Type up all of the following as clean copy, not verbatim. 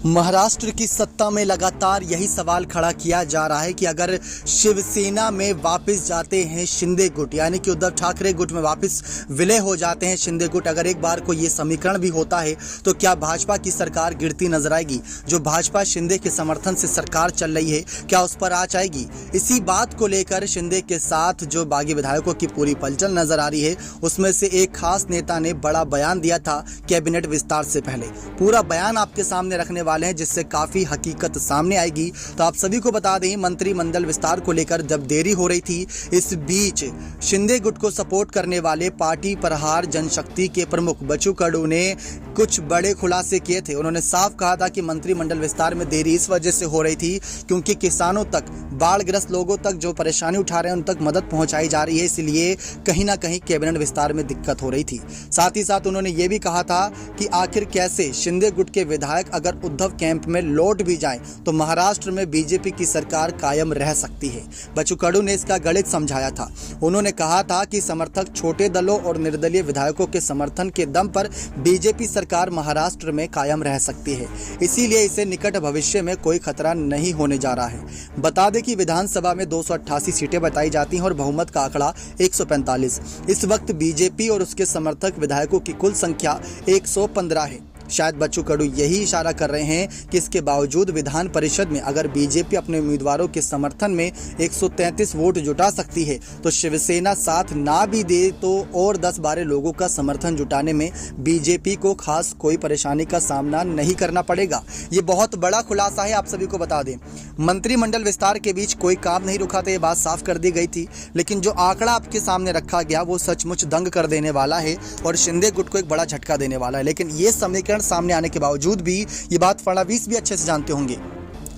महाराष्ट्र की सत्ता में लगातार यही सवाल खड़ा किया जा रहा है कि अगर शिवसेना में वापस जाते हैं शिंदे गुट, यानी कि उद्धव ठाकरे गुट में वापस विलय हो जाते हैं शिंदे गुट, अगर एक बार को ये समीकरण भी होता है तो क्या भाजपा की सरकार गिरती नजर आएगी? जो भाजपा शिंदे के समर्थन से सरकार चल रही है, क्या उस पर आँच आएगी? इसी बात को लेकर शिंदे के साथ जो बागी विधायकों की पूरी पलचल नजर आ रही है, उसमें से एक खास नेता ने बड़ा बयान दिया था कैबिनेट विस्तार से पहले। पूरा बयान आपके सामने रखने वाले हैं, जिससे काफी हकीकत सामने आएगी। तो आप सभी को बता दें, मंत्रिमंडल विस्तार को लेकर जब देरी हो रही थी, इस बीच शिंदे गुट को सपोर्ट करने वाले पार्टी प्रहार जनशक्ति के प्रमुख बच्चू कडू ने कुछ बड़े खुलासे किए थे। उन्होंने साफ कहा था कि मंत्रिमंडल विस्तार में देरी इस वजह से हो रही थी क्योंकि किसानों तक, बाढ़ग्रस्त लोगों तक जो परेशानी उठा रहे हैं उन तक मदद पहुंचाई जा रही है, इसलिए कहीं ना कहीं कैबिनेट विस्तार में दिक्कत हो रही थी। साथ ही साथ उन्होंने ये भी कहा था कि आखिर कैसे शिंदे गुट के विधायक अगर उद्धव कैंप में लौट भी जाएं तो महाराष्ट्र में बीजेपी की सरकार कायम रह सकती है। बच्चू कडू ने इसका गणित समझाया था। उन्होंने कहा था कि समर्थक छोटे दलों और निर्दलीय विधायकों के समर्थन के दम पर बीजेपी सरकार महाराष्ट्र में कायम रह सकती है, इसीलिए इसे निकट भविष्य में कोई खतरा नहीं होने जा रहा है। बता दें कि विधानसभा में 288 सीटें बताई जाती हैं और बहुमत का आंकड़ा 145। इस वक्त बीजेपी और उसके समर्थक विधायकों की कुल संख्या 115 है। शायद बच्चू कडू यही इशारा कर रहे हैं कि इसके बावजूद विधान परिषद में अगर बीजेपी अपने उम्मीदवारों के समर्थन में 133 वोट जुटा सकती है तो शिवसेना साथ ना भी दे तो और 10-12 लोगों का समर्थन जुटाने में बीजेपी को खास कोई परेशानी का सामना नहीं करना पड़ेगा। ये बहुत बड़ा खुलासा है, आप सभी को बता दें। मंत्रिमंडल विस्तार के बीच कोई काम नहीं रुका था, ये बात साफ कर दी गई थी, लेकिन जो आंकड़ा आपके सामने रखा गया वो सचमुच दंग कर देने वाला है और शिंदे गुट को एक बड़ा झटका देने वाला है। लेकिन ये समीकरण सामने आने के बावजूद भी, ये बात फडणवीस भी अच्छे से जानते होंगे,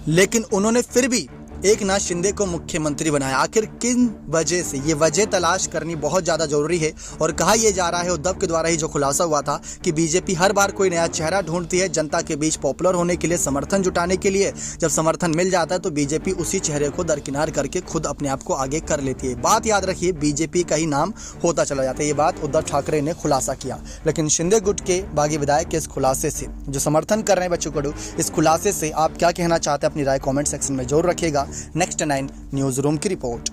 लेकिन उन्होंने फिर भी एक नाथ शिंदे को मुख्यमंत्री बनाया। आखिर किन वजह से, ये वजह तलाश करनी बहुत ज्यादा जरूरी है। और कहा यह जा रहा है, उद्धव के द्वारा ही जो खुलासा हुआ था कि बीजेपी हर बार कोई नया चेहरा ढूंढती है जनता के बीच पॉपुलर होने के लिए, समर्थन जुटाने के लिए। जब समर्थन मिल जाता है तो बीजेपी उसी चेहरे को दरकिनार करके खुद अपने आप को आगे कर लेती है। बात याद रखिए, बीजेपी का ही नाम होता चला जाता है। ये बात उद्धव ठाकरे ने खुलासा किया, लेकिन शिंदे गुट के बागी विधायक के इस खुलासे से, जो समर्थन कर रहे हैं बच्चू कडू, इस खुलासे से आप क्या कहना चाहते हैं? अपनी राय कॉमेंट सेक्शन में जरूर रखिएगा। नेक्स्ट 9 न्यूज रूम की रिपोर्ट।